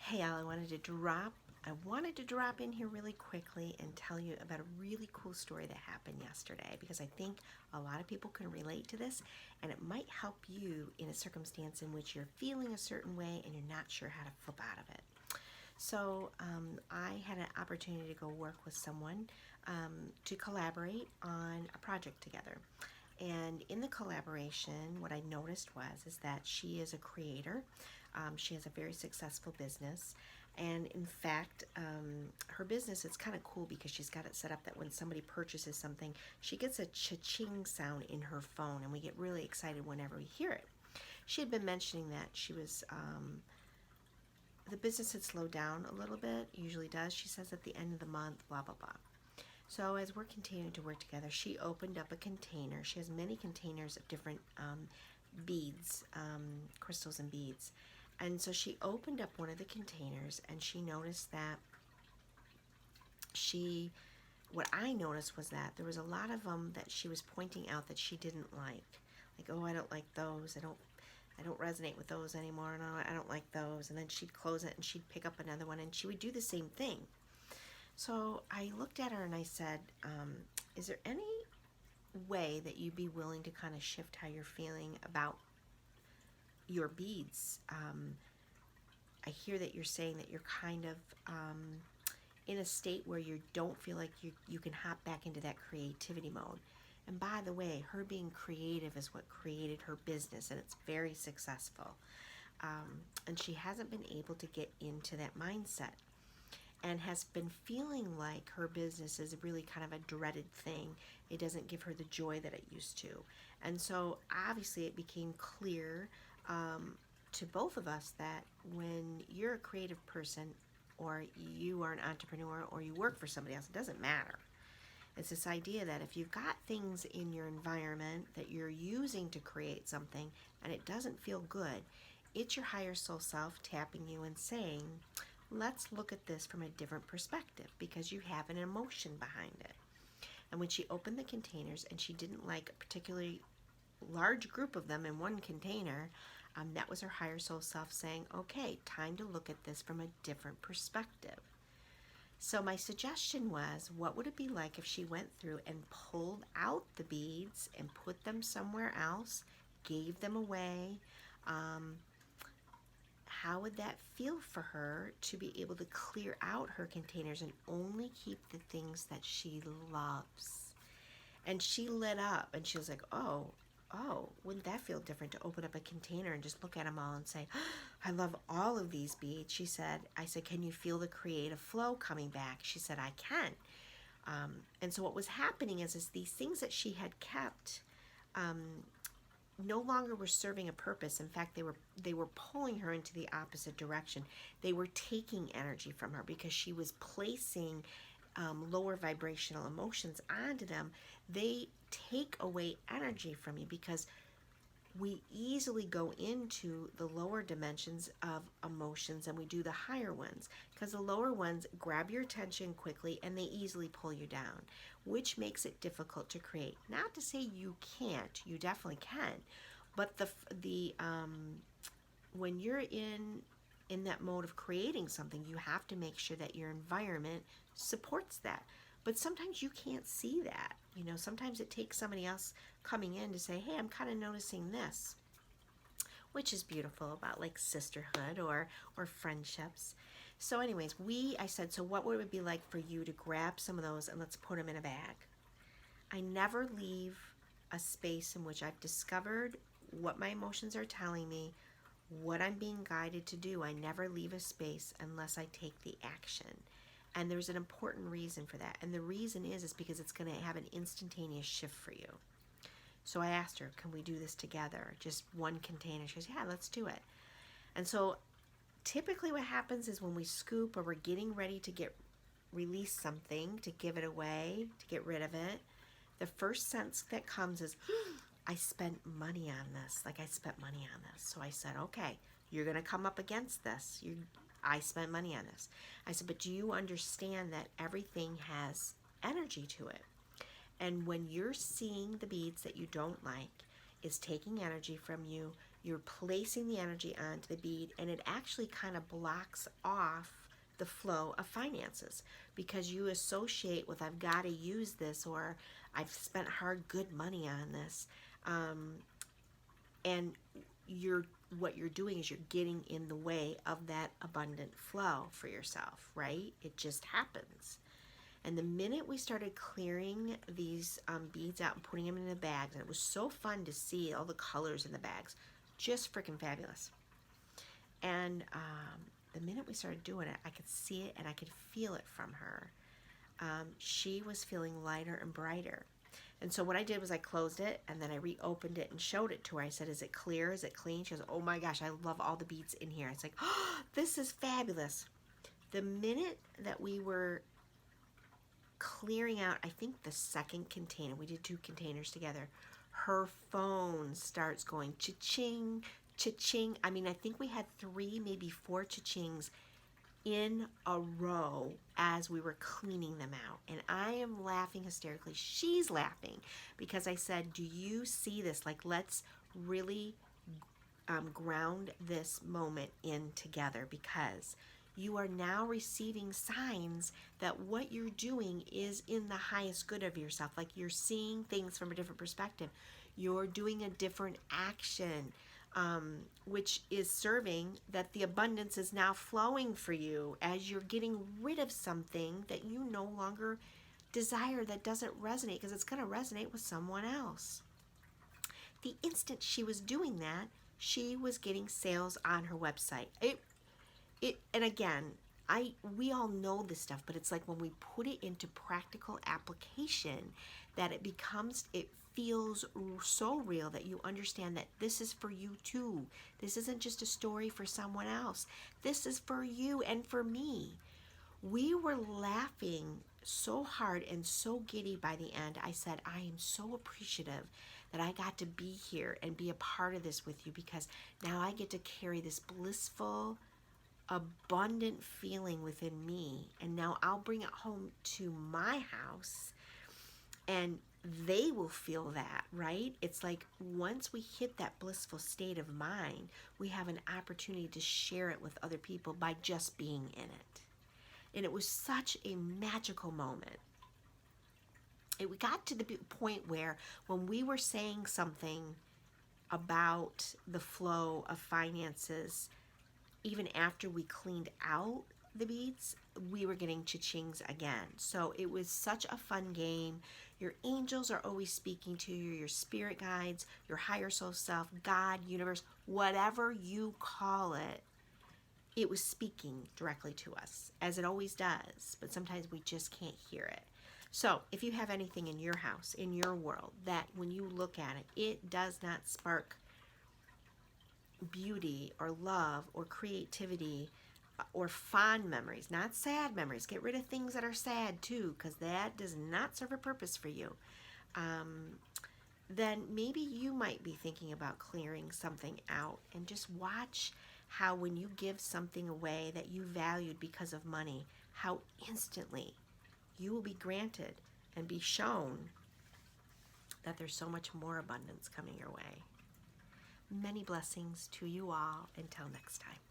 Hey, Al, I wanted to drop in here really quickly and tell you about a really cool story that happened yesterday because I think a lot of people can relate to this and it might help you in a circumstance in which you're feeling a certain way and you're not sure how to flip out of it. I had an opportunity to go work with someone to collaborate on a project together. And in the collaboration, what I noticed is that she is a creator. She has a very successful business, and in fact, her business is kind of cool because she's got it set up that when somebody purchases something, she gets a cha-ching sound in her phone, and we get really excited whenever we hear it. She had been mentioning that the business had slowed down a little bit. Usually does. She says at the end of the month, blah blah blah. So as we're continuing to work together, she opened up a container. She has many containers of different beads, crystals and beads. And so she opened up one of the containers and she noticed that she, what I noticed was that there was a lot of them that she was pointing out that she didn't like. Like, oh, I don't like those. I don't resonate with those anymore. No, I don't like those. And then she'd close it and she'd pick up another one and she would do the same thing. So I looked at her and I said, is there any way that you'd be willing to kind of shift how you're feeling about your beads? I hear that you're saying that you're kind of in a state where you don't feel like you can hop back into that creativity mode. And by the way, her being creative is what created her business, and it's very successful. And she hasn't been able to get into that mindset and has been feeling like her business is really kind of a dreaded thing. It doesn't give her the joy that it used to. And so obviously it became clear to both of us that when you're a creative person or you are an entrepreneur or you work for somebody else, it doesn't matter. It's this idea that if you've got things in your environment that you're using to create something and it doesn't feel good, it's your higher soul self tapping you and saying, let's look at this from a different perspective because you have an emotion behind it. And when she opened the containers and she didn't like a particularly large group of them in one container, that was her higher soul self saying, okay, time to look at this from a different perspective. So my suggestion was, what would it be like if she went through and pulled out the beads and put them somewhere else, gave them away? How would that feel for her to be able to clear out her containers and only keep the things that she loves? And she lit up and she was like, oh, wouldn't that feel different to open up a container and just look at them all and say, oh, I love all of these beads. I said, can you feel the creative flow coming back? She said, I can. And so what was happening is these things that she had kept no longer were serving a purpose. In fact, they were pulling her into the opposite direction. They were taking energy from her because she was placing lower vibrational emotions onto them. They take away energy from you because we easily go into the lower dimensions of emotions and we do the higher ones because the lower ones grab your attention quickly and they easily pull you down, which makes it difficult to create. Not to say you can't, you definitely can, but the when you're in that mode of creating something, you have to make sure that your environment supports that. But sometimes you can't see that. Sometimes it takes somebody else coming in to say, hey, I'm kind of noticing this, which is beautiful about like sisterhood or friendships. So anyways, I said, so what would it be like for you to grab some of those and let's put them in a bag? I never leave a space in which I've discovered what my emotions are telling me, what I'm being guided to do. I never leave a space unless I take the action. And there's an important reason for that. And the reason is because it's going to have an instantaneous shift for you. So I asked her, can we do this together? Just one container. She goes, yeah, let's do it. And so typically what happens is when we scoop or we're getting ready to release something, to give it away, to get rid of it, the first sense that comes is, I spent money on this. Like I spent money on this. So I said, okay, you're going to come up against this. I spent money on this. I said, but do you understand that everything has energy to it? And when you're seeing the beads that you don't like is taking energy from you, You're placing the energy onto the bead, and it actually kind of blocks off the flow of finances because you associate with I've got to use this, or I've spent hard good money on this. And you're what you're doing is you're getting in the way of that abundant flow for yourself, right? It just happens. And the minute we started clearing these beads out and putting them in the bags, and it was so fun to see all the colors in the bags, just freaking fabulous. And the minute we started doing it, I could see it and I could feel it from her. She was feeling lighter and brighter. And so what I did was I closed it and then I reopened it and showed it to her. I said, is it clear? Is it clean? She goes, oh my gosh, I love all the beads in here. It's like, oh, this is fabulous. The minute that we were clearing out, I think the second container, we did 2 containers together, her phone starts going cha-ching, cha-ching. I mean, I think we had 3, maybe 4 cha-chings in a row as we were cleaning them out. And I am laughing hysterically. She's laughing because I said, do you see this? Like, let's really ground this moment in together, because you are now receiving signs that what you're doing is in the highest good of yourself. Like, you're seeing things from a different perspective. You're doing a different action, which is serving that the abundance is now flowing for you as you're getting rid of something that you no longer desire, that doesn't resonate, because it's going to resonate with someone else. The instant she was doing that, she was getting sales on her website. And again, we all know this stuff, but it's like when we put it into practical application that it feels so real that you understand that this is for you too. This isn't just a story for someone else. This is for you and for me. We were laughing so hard and so giddy by the end. I said, I am so appreciative that I got to be here and be a part of this with you, because now I get to carry this blissful, abundant feeling within me, and now I'll bring it home to my house and they will feel that, right? It's like once we hit that blissful state of mind, we have an opportunity to share it with other people by just being in it. And it was such a magical moment. It got to the point where when we were saying something about the flow of finances, even after we cleaned out the beads, we were getting cha-chings again. So it was such a fun game. Your angels are always speaking to you, your spirit guides, your higher soul self, God, universe, whatever you call it. It was speaking directly to us, as it always does, but sometimes we just can't hear it. So if you have anything in your house, in your world, that when you look at it, it does not spark beauty or love or creativity or fond memories, not sad memories. Get rid of things that are sad too, because that does not serve a purpose for you. Then maybe you might be thinking about clearing something out, and just watch how when you give something away that you valued because of money, how instantly you will be granted and be shown that there's so much more abundance coming your way. Many blessings to you all. Until next time.